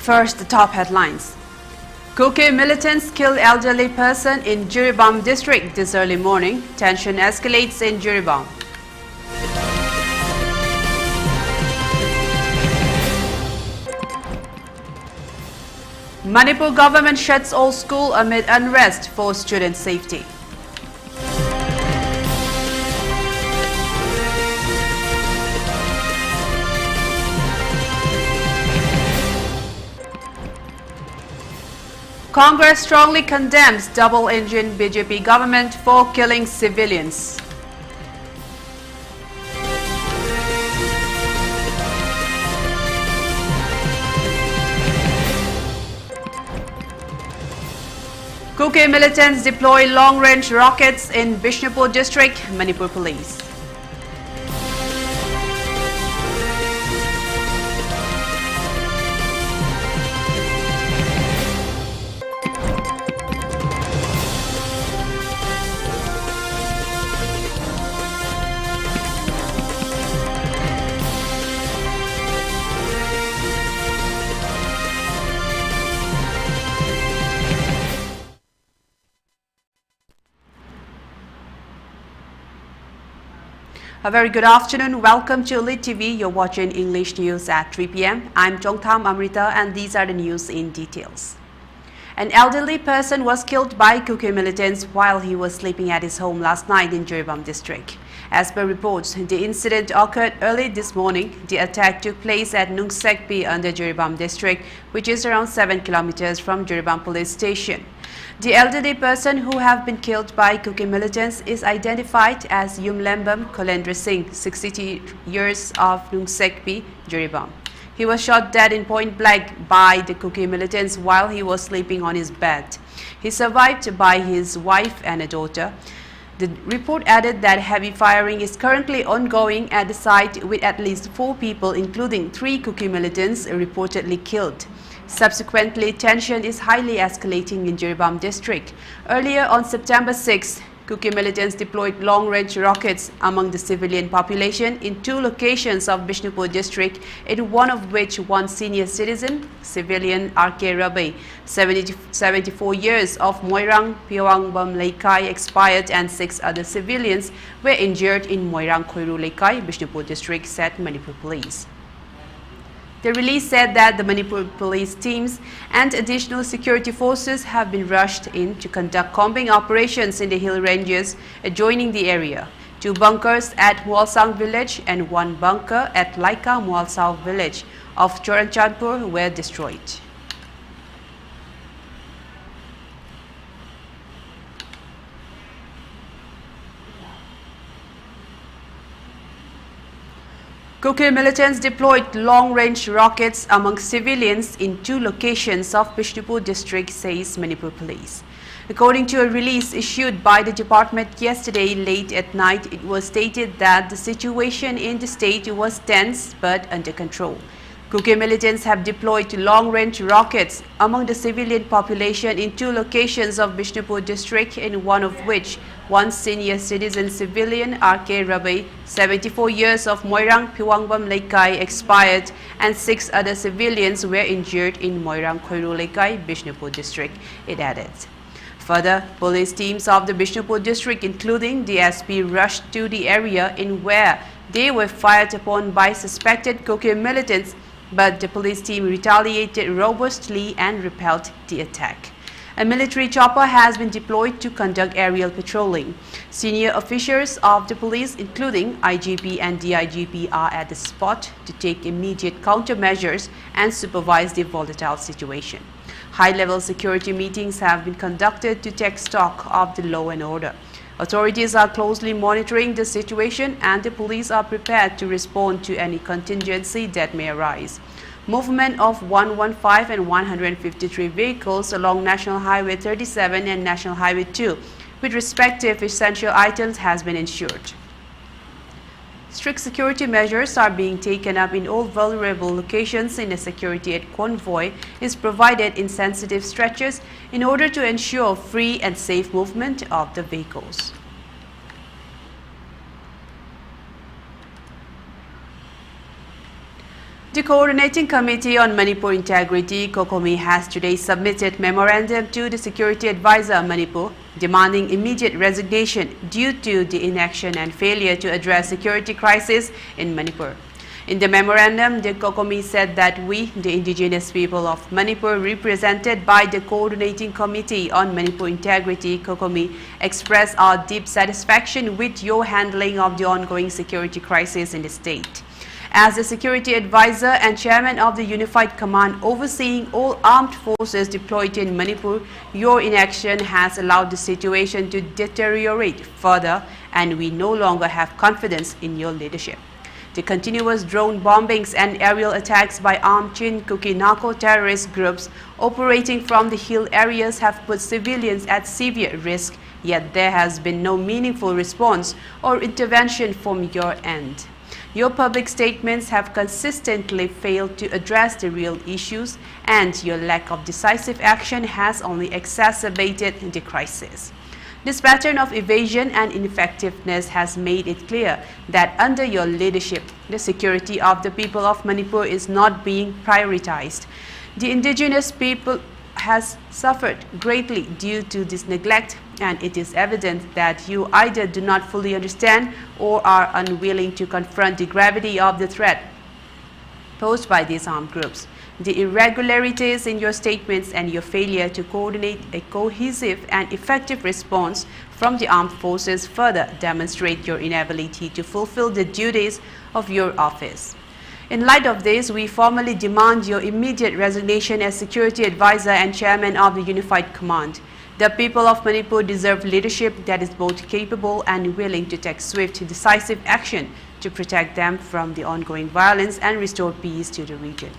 First, the top headlines. Kuki militants kill elderly person in Jiribam district this early morning. Tension escalates in Jiribam. Manipur government shuts all school amid unrest for student safety. Congress strongly condemns double-engine BJP government for killing civilians. Kuki militants deploy long-range rockets in Bishnupur district, Manipur police. A very good afternoon. Welcome to ELITETV. You're watching English news at 3 p.m. I'm Chongtham, Amrita, and these are the news in details. An elderly person was killed by Kuki militants while he was sleeping at his home last night in Jiribam district. As per reports, the incident occurred early this morning. The attack took place at Nungsekpi under Jiribam district, which is around 7 kilometers from Jiribam police station. The elderly person who have been killed by Kuki militants is identified as Yumlembam Kolendra Singh, 60 years of Nungsekpi, Jiribam. He was shot dead in point blank by the Kuki militants while he was sleeping on his bed. He survived by his wife and a daughter. The report added that heavy firing is currently ongoing at the site with at least 4 people, including 3 Kuki militants, reportedly killed. Subsequently, tension is highly escalating in Jiribam district. Earlier on September 6, Kuki militants deployed long-range rockets among the civilian population in 2 locations of Bishnupur district, in one of which one senior citizen, civilian R.K. Rabai, 74 years of Moirang Piwangbam Laikai expired and 6 other civilians were injured in Moirang Khoiru Laikai, Bishnupur district, said Manipur police. The release said that the Manipur police teams and additional security forces have been rushed in to conduct combing operations in the hill ranges adjoining the area. 2 bunkers at Mualsang village and 1 bunker at Laika Mualsang village of Choranchandpur were destroyed. Kuki militants deployed long-range rockets among civilians in 2 locations of Bishnupur district, says Manipur police. According to a release issued by the department yesterday late at night, it was stated that the situation in the state was tense but under control. Kuki militants have deployed long-range rockets among the civilian population in 2 locations of Bishnupur district, in one of which one senior citizen civilian R.K. Rabai, 74 years of Moirang Piwangbam Laikai expired and 6 other civilians were injured in Moirang Khoiru Laikai, Bishnupur district, it added. Further, police teams of the Bishnupur district, including the SP, rushed to the area in where they were fired upon by suspected Kuki militants, but the police team retaliated robustly and repelled the attack. A military chopper has been deployed to conduct aerial patrolling. Senior officials of the police, including IGP and DIGP, are at the spot to take immediate countermeasures and supervise the volatile situation. High-level security meetings have been conducted to take stock of the law and order. Authorities are closely monitoring the situation and the police are prepared to respond to any contingency that may arise. Movement of 115 and 153 vehicles along National Highway 37 and National Highway 2 with respective essential items has been ensured. Strict security measures are being taken up in all vulnerable locations, and a security aid convoy is provided in sensitive stretches in order to ensure free and safe movement of the vehicles. The Coordinating Committee on Manipur Integrity, COCOMI, has today submitted memorandum to the Security Advisor Manipur, demanding immediate resignation due to the inaction and failure to address security crisis in Manipur. In the memorandum, the COCOMI said that we, the indigenous people of Manipur, represented by the Coordinating Committee on Manipur Integrity, COCOMI, express our deep satisfaction with your handling of the ongoing security crisis in the state. As the Security Advisor and Chairman of the Unified Command overseeing all armed forces deployed in Manipur, your inaction has allowed the situation to deteriorate further, and we no longer have confidence in your leadership. The continuous drone bombings and aerial attacks by armed Chin-Kuki narco-terrorist groups operating from the hill areas have put civilians at severe risk, yet there has been no meaningful response or intervention from your end. Your public statements have consistently failed to address the real issues, and your lack of decisive action has only exacerbated the crisis. This pattern of evasion and ineffectiveness has made it clear that under your leadership, the security of the people of Manipur is not being prioritized. The indigenous people has suffered greatly due to this neglect, and it is evident that you either do not fully understand or are unwilling to confront the gravity of the threat posed by these armed groups. The irregularities in your statements and your failure to coordinate a cohesive and effective response from the armed forces further demonstrate your inability to fulfill the duties of your office. In light of this, we formally demand your immediate resignation as Security Advisor and Chairman of the Unified Command. The people of Manipur deserve leadership that is both capable and willing to take swift, decisive action to protect them from the ongoing violence and restore peace to the region.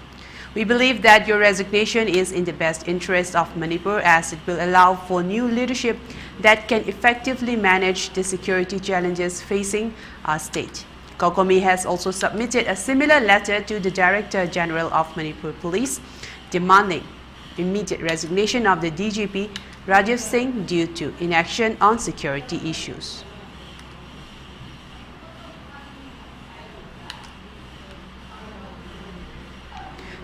We believe that your resignation is in the best interest of Manipur, as it will allow for new leadership that can effectively manage the security challenges facing our state. COCOMI has also submitted a similar letter to the Director General of Manipur Police, demanding immediate resignation of the DGP Rajiv Singh due to inaction on security issues.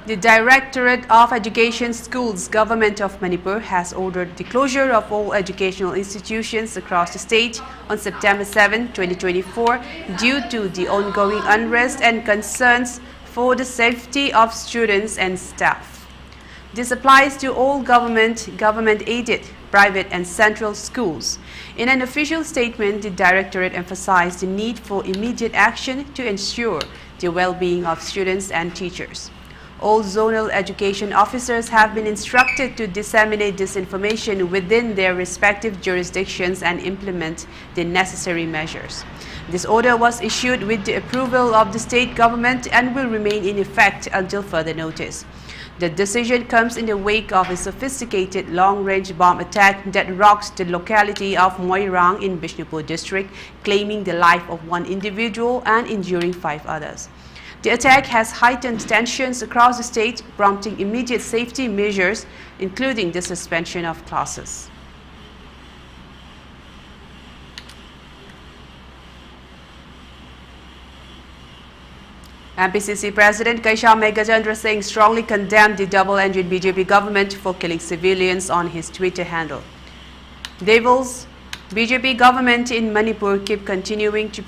The Directorate of Education Schools, Government of Manipur, has ordered the closure of all educational institutions across the state on September 7, 2024, due to the ongoing unrest and concerns for the safety of students and staff. This applies to all government-aided, private and central schools. In an official statement, the Directorate emphasized the need for immediate action to ensure the well-being of students and teachers. All zonal education officers have been instructed to disseminate this information within their respective jurisdictions and implement the necessary measures. This order was issued with the approval of the state government and will remain in effect until further notice. The decision comes in the wake of a sophisticated long-range bomb attack that rocked the locality of Moirang in Bishnupur district, claiming the life of one individual and injuring 5 others. The attack has heightened tensions across the state, prompting immediate safety measures, including the suspension of classes. MPCC President Kaisham Megachandra Singh strongly condemned the double-engine BJP government for killing civilians on his Twitter handle. Devil's BJP government in Manipur keep continuing to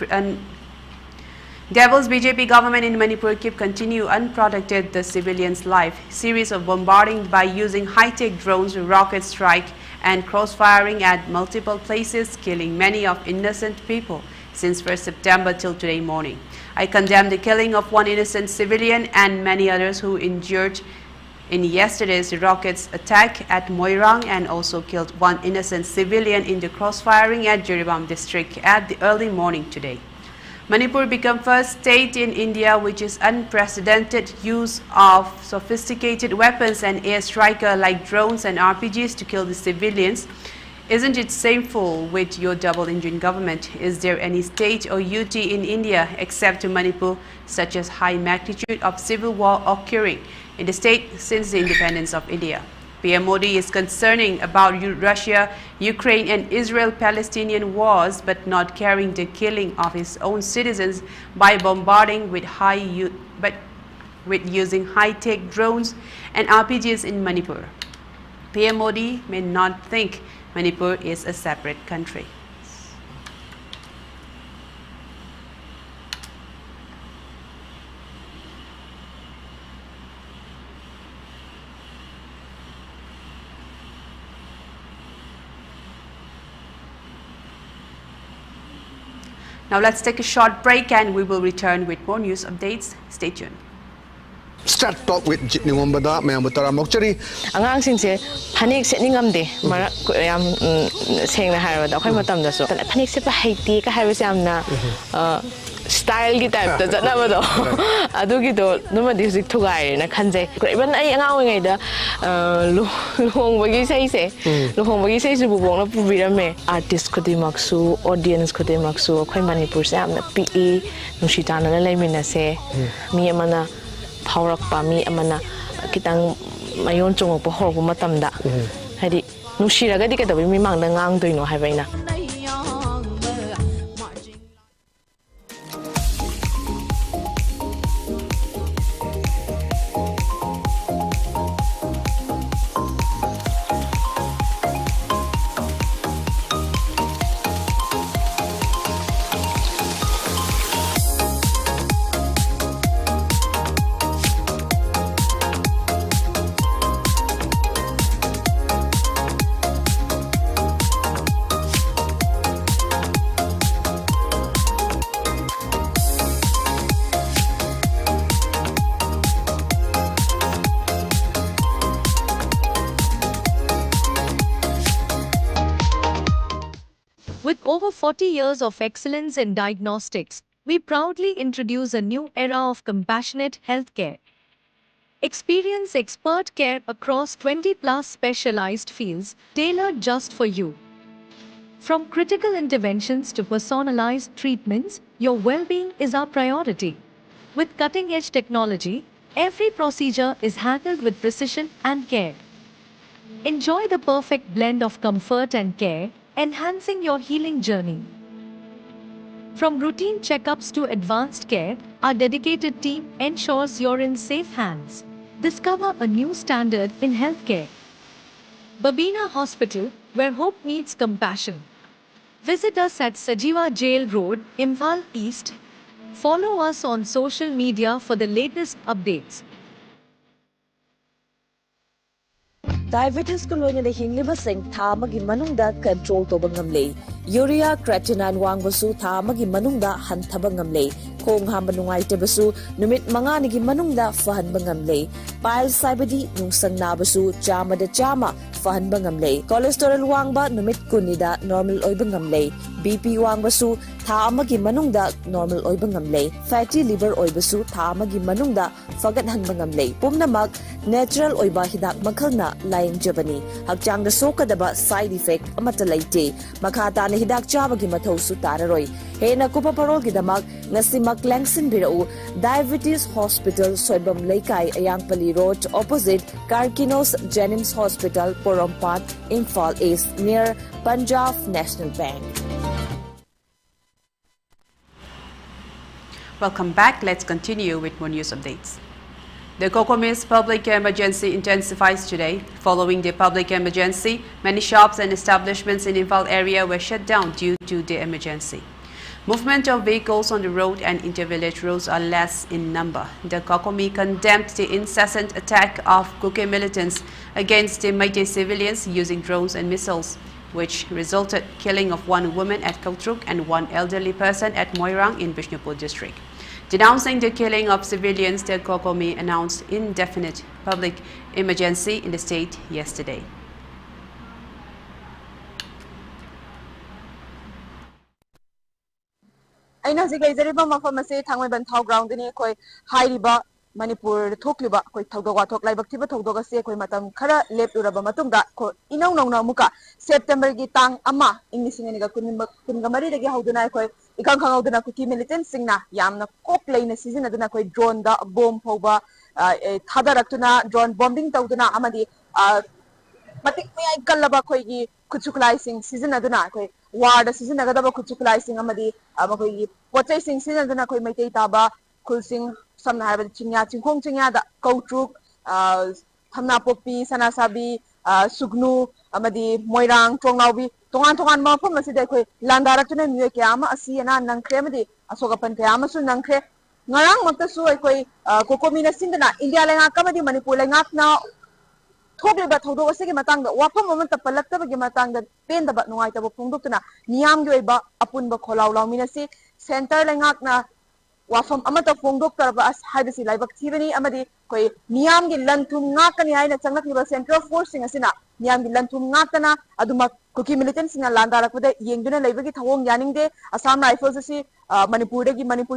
Devil's BJP government in Manipur keep continue unprotected the civilians' life. Series of bombarding by using high-tech drones, rocket strike and cross-firing at multiple places, killing many of innocent people since 1st September till today morning. I condemn the killing of one innocent civilian and many others who injured in yesterday's rockets attack at Moirang, and also killed one innocent civilian in the cross-firing at Jiribam district at the early morning today. Manipur became first state in India which is unprecedented use of sophisticated weapons and airstriker like drones and RPGs to kill the civilians. Isn't it shameful with your double-engine government? Is there any state or UT in India except Manipur such as high magnitude of civil war occurring in the state since the independence of India? PM Modi is concerning about Russia, Ukraine and Israel-Palestinian wars, but not carrying the killing of his own citizens by bombarding with with using high-tech drones and RPGs in Manipur. PM Modi may not think Manipur is a separate country. Now let's take a short break and we will return with more news updates. Stay tuned. Start talk with Jitni Wombada, Mayamutara Mokchari. Angang Sinse, Panic setting am de, saying the Harvard, Okamatam da so. Panic Sepa Haiti, Harrisamna style type, does that never do. Adugido, no music to guy, and I can say, even I am the Long Wagi say, Long Wagi says you won't be me. Artist Kodimaksu, audience Kodimaksu, Manipur Sam, the PE, Nushitana, Lemina say, Miamana. Power pa mi amana kitang mayon chungok po hor matam da hadi nushira ga di ka dawi mi mang na ngang doino hai baina. With over 40 years of excellence in diagnostics, we proudly introduce a new era of compassionate healthcare. Experience expert care across 20+ specialized fields tailored just for you. From critical interventions to personalized treatments, your well-being is our priority. With cutting-edge technology, every procedure is handled with precision and care. Enjoy the perfect blend of comfort and care, enhancing your healing journey. From routine checkups to advanced care, our dedicated team ensures you're in safe hands. Discover a new standard in healthcare. Babina Hospital, where hope meets compassion. Visit us at Sajiva Jail Road, Imphal East. Follow us on social media for the latest updates. Diabetes ko loy na hingliba sing thamagi manungda control to bangamle. Urea creatinine wangbasu thamagi manungda hantaba ngamle. Kong hamba nungaite basu numit mangani gi manungda fahan bangamle. Pile saibadi nungsang nabasu chama da chama fahan bangamle. Cholesterol wangba numit kunida normal oy bangamle. BP wangbasu thamagi manungda normal oy bangamle. Fatty liver oy basu thamagi manungda fagat han bangamle. Pumnamak natural oiba hidak makhalna layang jabani. Hakjang da sokadaba side effect amata laite. Makata na hidak chabagi mathaw su tararoy. Hena kupa parol gidamak ngasi maklangsin birau Diabetes Hospital Soibam Laikai Ayangpali Road opposite Karkinos Jennings Hospital Porompat Imphal East near Punjab National Bank. Welcome back. Let's continue with more news updates. The Kokomis public emergency intensifies today. Following the public emergency, many shops and establishments in Imphal area were shut down due to the emergency. Movement of vehicles on the road and inter-village roads are less in number. The Kokomi condemned the incessant attack of Kuke militants against the Meitei civilians using drones and missiles, which resulted killing of one woman at Kautruk and one elderly person at Moirang in Bishnupur district. Denouncing the killing of civilians, the Kokomi announced indefinite public emergency in the state yesterday. Aina si kaizariba mafamase thangwai banthau ground ni koi hairiba Manipur thokliba koi thogwa thok laibak thiba thogdoga se koi matam khara lepuraba matungda ko inau nauna muka September gi tang ama inglising ni ga kunga mari dagi hauduna koi ikang khangauduna kuki militant singna yamna kok leina season aduna koi drone da bomb phoba thadaratuna drone bombing tawduna amadi matik mai kallaba koi gi kuchuklai sing season aduna koi ward season agadaba kuchuklai sing amadi koi pochai sing season aduna koi maitei taba khulsing samna haiba chingya chingkhong chingya da kautruk thamna popi sanasabi sugnu amadi moirang chonglaubi tongan tongan ma phom asi dai khoi landarak tune mye kyama asi na nangkhre amadi asogapan kyama su nangkhre ngarang makta su khoi kokomina sindana india lenga kamadi manipur lenga na thokliba thodo asigi matangda wafam amata palaktaba matangda pendaba nungaitaba phongdoktuna niyam gi oiba apunba kholaw lawminasi center lengak na wafam amata phongdoktarba as haibasi laibak thibani amadi koi niyam gi lanthum ngakani haina changlakliba central force sing asina niyam gi lanthum ngakana aduma kuki militant singa landarakpada yengduna laibagi thawong yaningde assam rifles asi manipur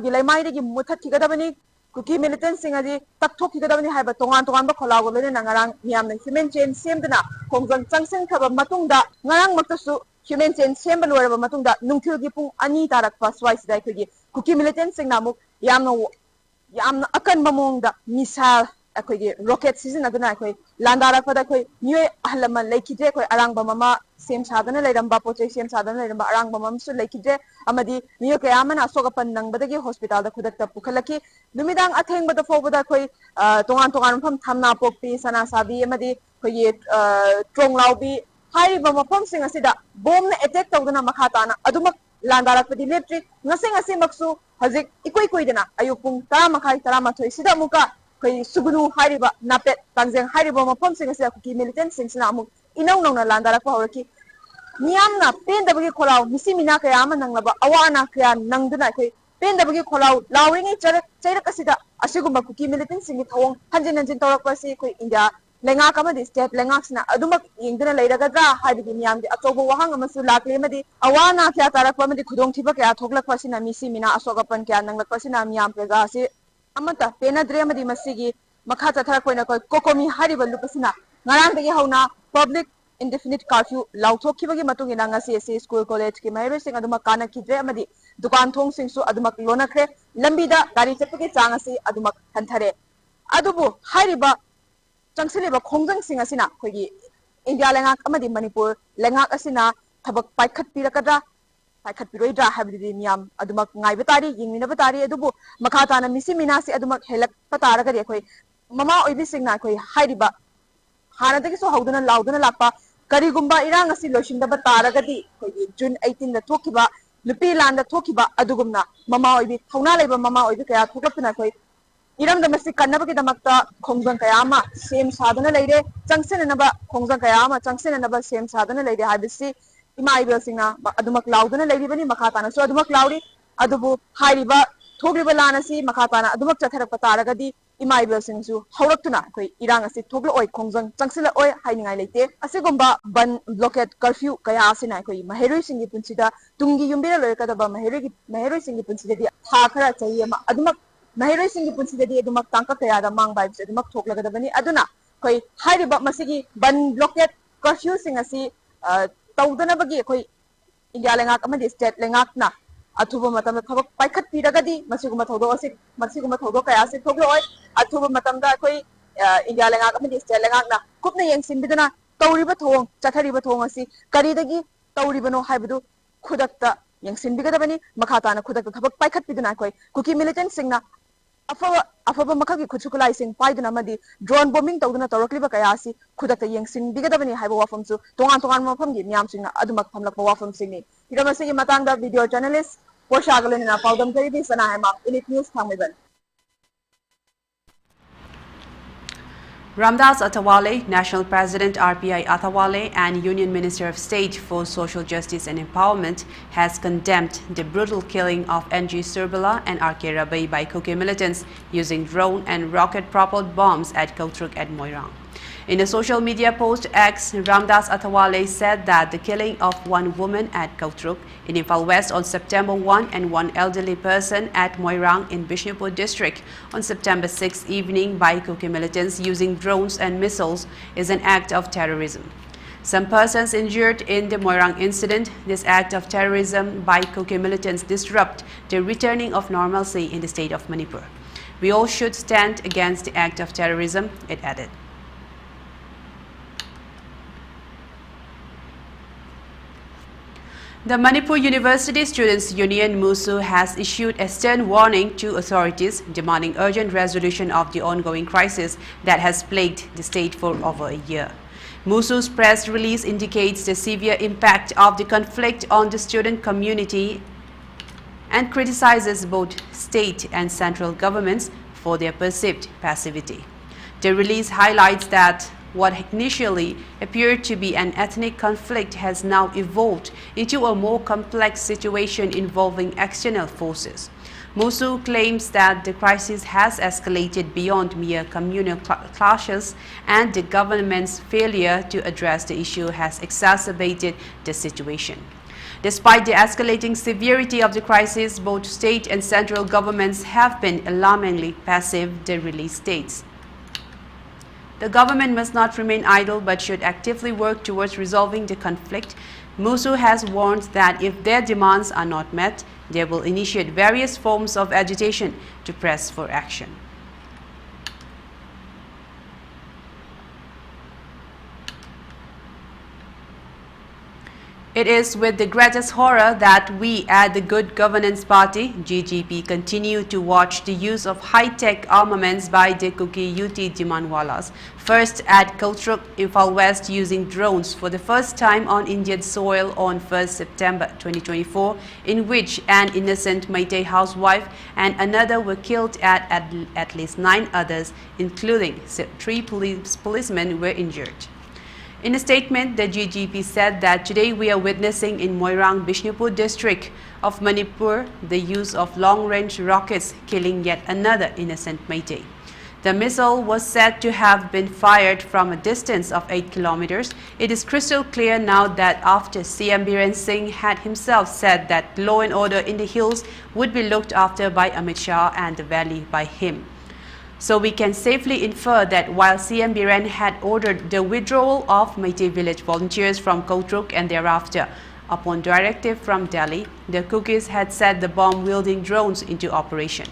gi laimai gi muthat thigadabani kuki militant singa di takthok thigadabani haiba tongan tongan ba kholaw golene nangarang niyam na human chain semduna khongjang changseng thaba matungda ngarang maktasu human chain semba loiraba matungda nungthil gi pung ani tarakpa swaisida khigi kuki militant sing namuk yamna akan mamongda misal akhoi rocket season aduna akhoi landara pada akhoi new ahlama laikide akhoi arangba mama sem sadana leiramba pochei sem sadana leiramba arangba mama su laikide amadi new kayamana asogapan nangbadagi hospital da khudakta pukhalaki numidang athengbada fobada akhoi tongan tongan pham thamna pokpi sana sabi amadi khoi tronglaubi haiba mafam sing asida bomb na attack tawdana makhatana adumak landarakpadi leptri ngase maksu hazik ikoi dana ayupung ta makai tara mathoi sida muka koi sugunu hariba napet tangjeng hariba mafam sing asida kuki militant sing sina amuk inau nau na landarakpa horaki niyamna pendabagi kholaw misimina kaya ama nanglaba awana kaya nangduna koi pendabagi kholaw lawringi chairak asida asigumba kuki militant sing thawong hanjin tawrakpa si koi india lenga kamadi state lenga sina adumak yengduna leiragadra haibigi niyamdi atobo wahang amasu lakle madi awana kya tarakpa madi khudong thiba kya thoklakpa sina misimina asogapan kya nanglakpa sina miyam prega si amata penadre madi masigi makha chatharak koina koi kokomi hariba lupasina ngarang dagi hauna public indefinite curfew lauthokibagi matung ina ngasi se school college ki mahiroi sing adumak kana kidre amadi dukan thong sing su adumak lonakre lambida gari chapagi changasi adumak hanthare adubu hariba changsiliba khongjang sing asina khoigi india lengak amadi manipur lengak asina thabak paikhat pirakadra paikhat piroidra habidi miyam adumak ngaiba tari yingmina batari adubu makata na misimina si adumak helak patara gari khoi mama oibi singna khoi hairiba hana dagi so hauduna lauduna lakpa karigumba irang asi loishinda batara gadi khoigi june 18 da thokiba lupi landa thokiba adugumna mama oibi thauna leba mama oibi kaya thokapna khoi iram da masi kannabagi damakta khongjang kayama sem sadana leire changsenanaba khongjang kayama changsenanaba sem sadana leire habisi ima ibel singa adumak laudana leiribani makhatana so adumak lauri adubu hairiba thogriba lanasi makhatana adumak chatharak pataragadi ima ibel singsu hawraktuna koi irang asi thogla oi khongjang changsila oi hainingai leite asigomba ban blockade curfew kaya asina koi maheroi singi punsida tungi yumbira loikadaba maheroi singi punsida di tha khara chayema adumak mahiroi singi punsidadi adumak tangka kaya da mang vibes adumak thoklagadabani aduna koi hairiba masigi ban blockade curfew singasi tawdanabagi koi india lengak amadi state lengak na athuba matamda thabak paikhat piragadi masiguma thodo kaya se thogloi athuba matamda koi india lengak amadi state lengak na kupna yengsinbidana tawriba thong chathariba thong asi karidagi tawribano haibadu khudakta yengsinbigadabani makhatana khudakta thabak paikhat piduna koi kuki militant singna afaba makagi khuchukulai sing paiduna madi drone bombing tawduna tawrakliba kaya asi khudakta yengsin bigadabani haiba wafamsu tongan mafamgi miyam singna adumak phamlakpa wafam singni hiramasi matangda video journalist poshagalena paudam karibi sana hema elite news thangmeban Ramdas Athawale, National President RPI Athawale and Union Minister of State for Social Justice and Empowerment has condemned the brutal killing of NG Surbala and RK Rabai by Kuki militants using drone and rocket-propelled bombs at Kautruk and Moirang. In a social media post, Ramdas Athawale said that the killing of one woman at Kautruk in Imphal West on September 1 and one elderly person at Moirang in Bishnupur district on September 6 evening by Kuki militants using drones and missiles is an act of terrorism. Some persons injured in the Moirang incident. This act of terrorism by Kuki militants disrupt the returning of normalcy in the state of Manipur. We all should stand against the act of terrorism, it added. The Manipur University Students' Union MUSU has issued a stern warning to authorities demanding urgent resolution of the ongoing crisis that has plagued the state for over a year. MUSU's press release indicates the severe impact of the conflict on the student community and criticizes both state and central governments for their perceived passivity. The release highlights that what initially appeared to be an ethnic conflict has now evolved into a more complex situation involving external forces. MUSU claims that the crisis has escalated beyond mere communal clashes, and the government's failure to address the issue has exacerbated the situation. Despite the escalating severity of the crisis, both state and central governments have been alarmingly passive, the release states. The government must not remain idle but should actively work towards resolving the conflict. MUSU has warned that if their demands are not met, they will initiate various forms of agitation to press for action. It is with the greatest horror that we at the Good Governance Party, GGP, continue to watch the use of high-tech armaments by the Kuki Yuti Jimanwalas. First at Kultruk, Imphal West, using drones for the first time on Indian soil on 1st September 2024, in which an innocent Meitei housewife and another were killed at least 9 others, including 3 policemen were injured. In a statement, the GGP said that today we are witnessing in Moirang, Bishnupur district of Manipur the use of long-range rockets killing yet another innocent Meitei. The missile was said to have been fired from a distance of 8 kilometers. It is crystal clear now that after CM Biren Singh had himself said that law and order in the hills would be looked after by Amit Shah and the valley by him. So we can safely infer that while CM Biren had ordered the withdrawal of Meitei village volunteers from Kultruk and thereafter, upon directive from Delhi, the Kukis had set the bomb-wielding drones into operation.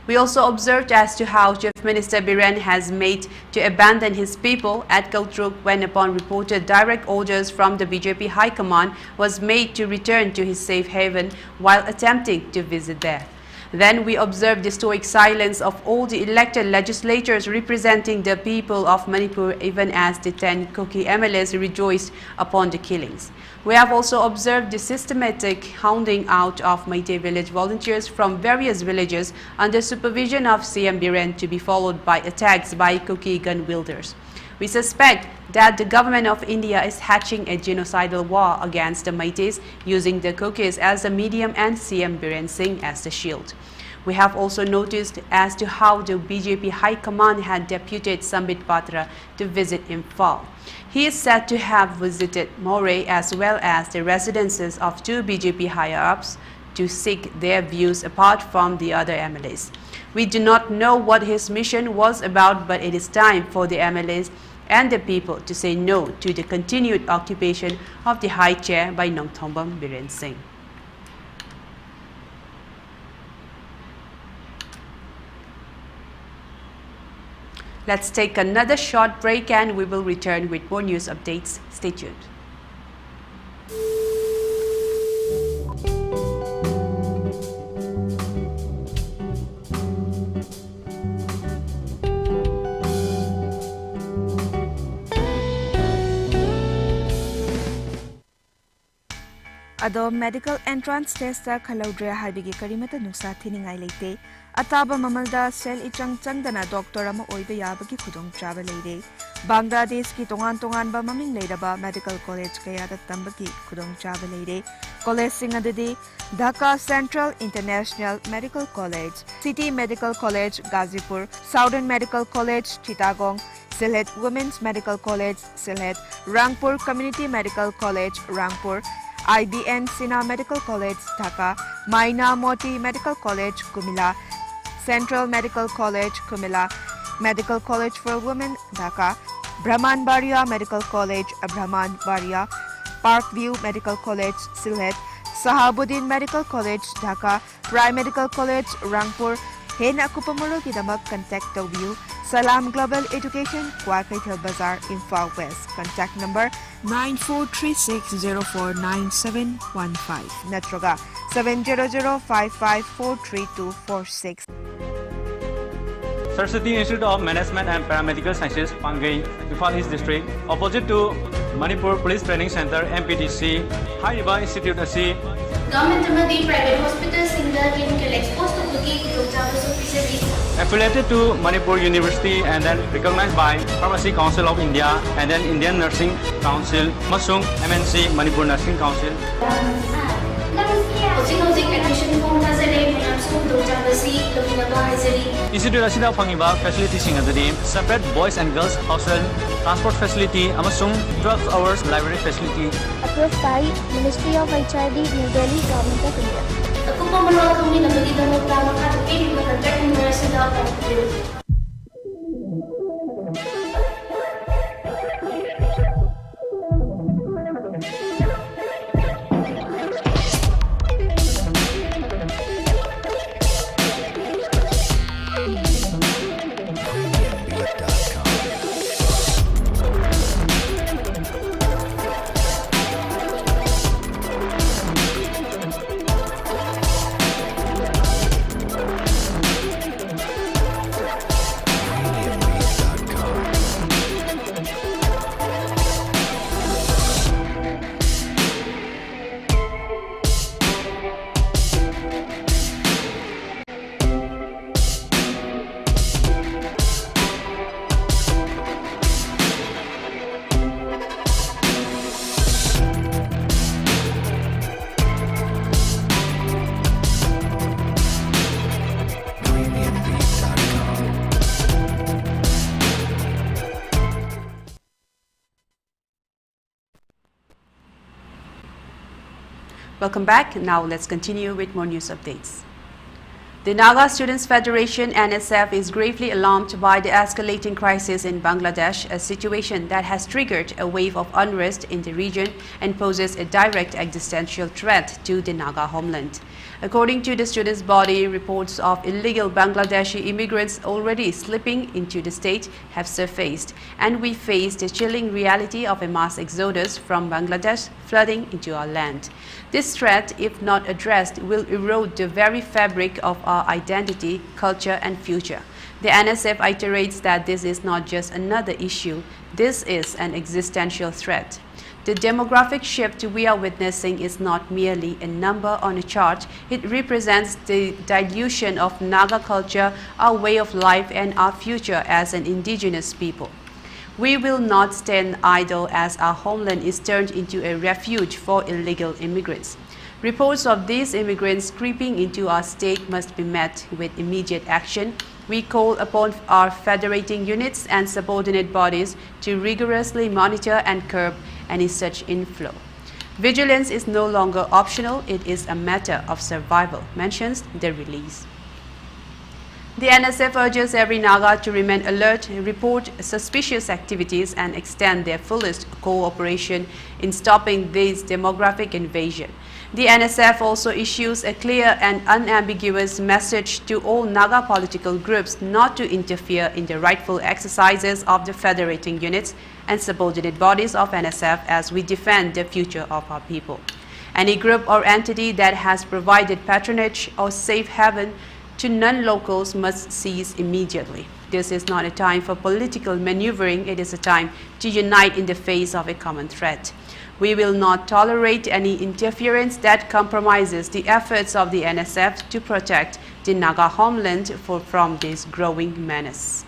We also observed as to how Chief Minister Biren has made to abandon his people at Kultruk when, upon reported direct orders from the BJP High Command, was made to return to his safe haven while attempting to visit there. Then we observed the stoic silence of all the elected legislators representing the people of Manipur, even as the 10 Kuki MLAs rejoiced upon the killings. We have also observed the systematic hounding out of Meitei village volunteers from various villages under supervision of CM Biren, to be followed by attacks by Kuki gun wielders. We suspect that the government of India is hatching a genocidal war against the Meiteis, using the Kukis as a medium and CM Biren Singh as the shield. We have also noticed as to how the BJP High Command had deputed Sambit Patra to visit Imphal. He is said to have visited Moray as well as the residences of 2 BJP higher-ups to seek their views apart from the other MLAs. We do not know what his mission was about, but it is time for the MLAs and the people to say no to the continued occupation of the high chair by Chongtham Biren Singh. Let's take another short break and we will return with more news updates. Stay tuned. Ado medical entrance test khalaudre haibigi karimata nuksa thiningai leite ataba mamalda sel ichang changdana doctor ama oiba yabagi khudong chaba leire Bangladesh ki tongan ba maming leiraba medical college kayada tambagi khudong chaba leire college sing adidi Dhaka Central International Medical College, City Medical College Gazipur, Southern Medical College Chittagong, Sylhet Women's Medical College Sylhet, Rangpur Community Medical College Rangpur, IBN Sinha Medical College Dhaka, Maina Moti Medical College Kumila, Central Medical College Kumila, Medical College for Women Dhaka, Brahmanbaria Medical College Brahmanbaria, Parkview Medical College Sylhet, Sahabuddin Medical College Dhaka, Prime Medical College Rangpur. Hena akupamuro kidamak contact view Salam Global Education, Kwaikaithal Bazaar, Imphal West. Contact number 9436049715. Natraga 70055432246. Saraswati Institute of Management and Paramedical Sciences, Pangai, Imphal East District, opposite to Manipur Police Training Center, MPTC, Hariba Institute AC. Government private hospitals in the clinical exposed to affiliated to Manipur University and then recognized by Pharmacy Council of India and then Indian Nursing Council, Masung MNC Manipur Nursing Council. Institute asida fangiba facility sing adadi separate boys and girls hostel, transport facility, amasung 12 hours library facility. Approved by Ministry of HRD, New Delhi, Government of India. Welcome back. Now let's continue with more news updates. The Naga Students Federation NSF is gravely alarmed by the escalating crisis in Bangladesh, a situation that has triggered a wave of unrest in the region and poses a direct existential threat to the Naga homeland. According to the students' body, reports of illegal Bangladeshi immigrants already slipping into the state have surfaced, and we face the chilling reality of a mass exodus from Bangladesh flooding into our land. This threat, if not addressed, will erode the very fabric of our identity, culture, and future. The NSF iterates that this is not just another issue, this is an existential threat. The demographic shift we are witnessing is not merely a number on a chart. It represents the dilution of Naga culture, our way of life, and our future as an indigenous people. We will not stand idle as our homeland is turned into a refuge for illegal immigrants. Reports of these immigrants creeping into our state must be met with immediate action. We call upon our federating units and subordinate bodies to rigorously monitor and curb any such inflow. Vigilance is no longer optional, it is a matter of survival, mentions the release. The NSF urges every Naga to remain alert, report suspicious activities, and extend their fullest cooperation in stopping this demographic invasion. The NSF also issues a clear and unambiguous message to all Naga political groups not to interfere in the rightful exercises of the federating units and subordinate bodies of NSF as we defend the future of our people. Any group or entity that has provided patronage or safe haven to non-locals must cease immediately. This is not a time for political maneuvering, it is a time to unite in the face of a common threat. We will not tolerate any interference that compromises the efforts of the NSF to protect the Naga homeland from this growing menace.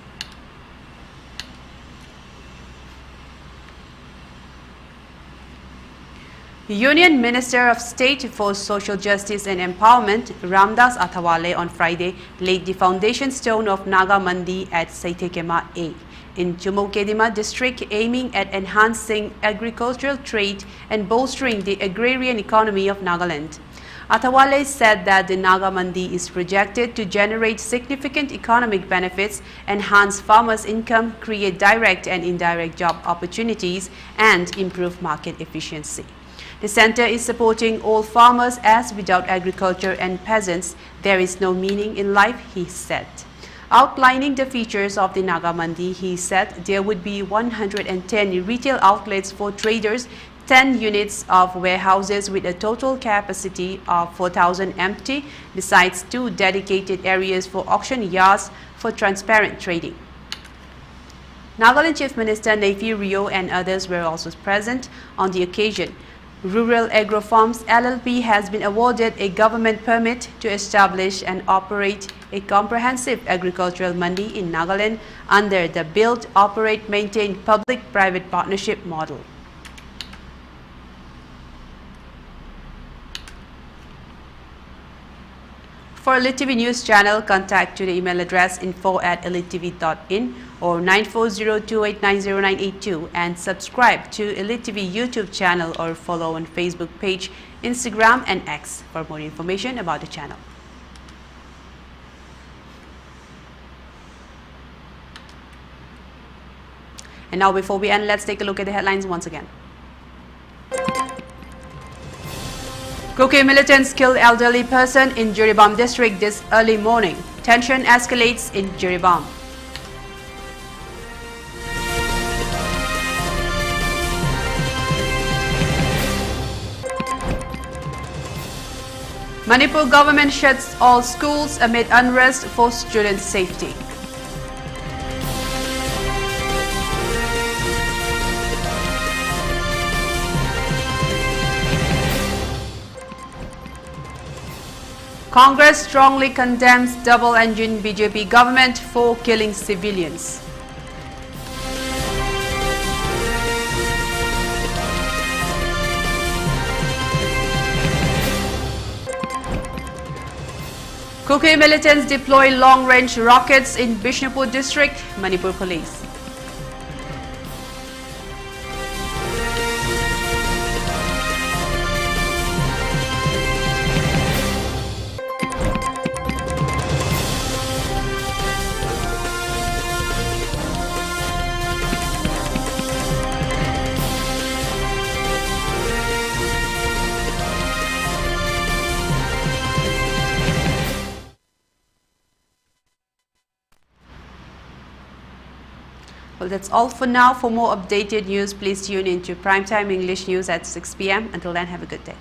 Union Minister of State for Social Justice and Empowerment, Ramdas Athawale, on Friday laid the foundation stone of Naga Mandi at Saitekema A in Chumokkedima district, aiming at enhancing agricultural trade and bolstering the agrarian economy of Nagaland. Athawale said that the Naga Mandi is projected to generate significant economic benefits, enhance farmers' income, create direct and indirect job opportunities, and improve market efficiency. The center is supporting all farmers as without agriculture and peasants, there is no meaning in life, he said. Outlining the features of the Naga Mandi, he said there would be 110 retail outlets for traders, 10 units of warehouses with a total capacity of 4,000 empty, besides 2 dedicated areas for auction yards for transparent trading. Nagaland Chief Minister Nayfi Rio and others were also present on the occasion. Rural Agro Farms LLP has been awarded a government permit to establish and operate a comprehensive agricultural mandi in Nagaland under the Build, Operate, Maintain Public-Private Partnership model. For ELITETV News channel, contact to the email address info@elitetv.in or 9402890982 and subscribe to ELITETV YouTube channel or follow on Facebook page, Instagram and X for more information about the channel. And now before we end, let's take a look at the headlines once again. Kuki militants killed elderly person in Jiribam district this early morning. Tension escalates in Jiribam. Manipur government shuts all schools amid unrest for student safety. Congress strongly condemns double-engine BJP government for killing civilians. Kuki militants deploy long-range rockets in Bishnupur district, Manipur police. Well, that's all for now. For more updated news, please tune in to Primetime English News at 6 p.m. Until then, have a good day.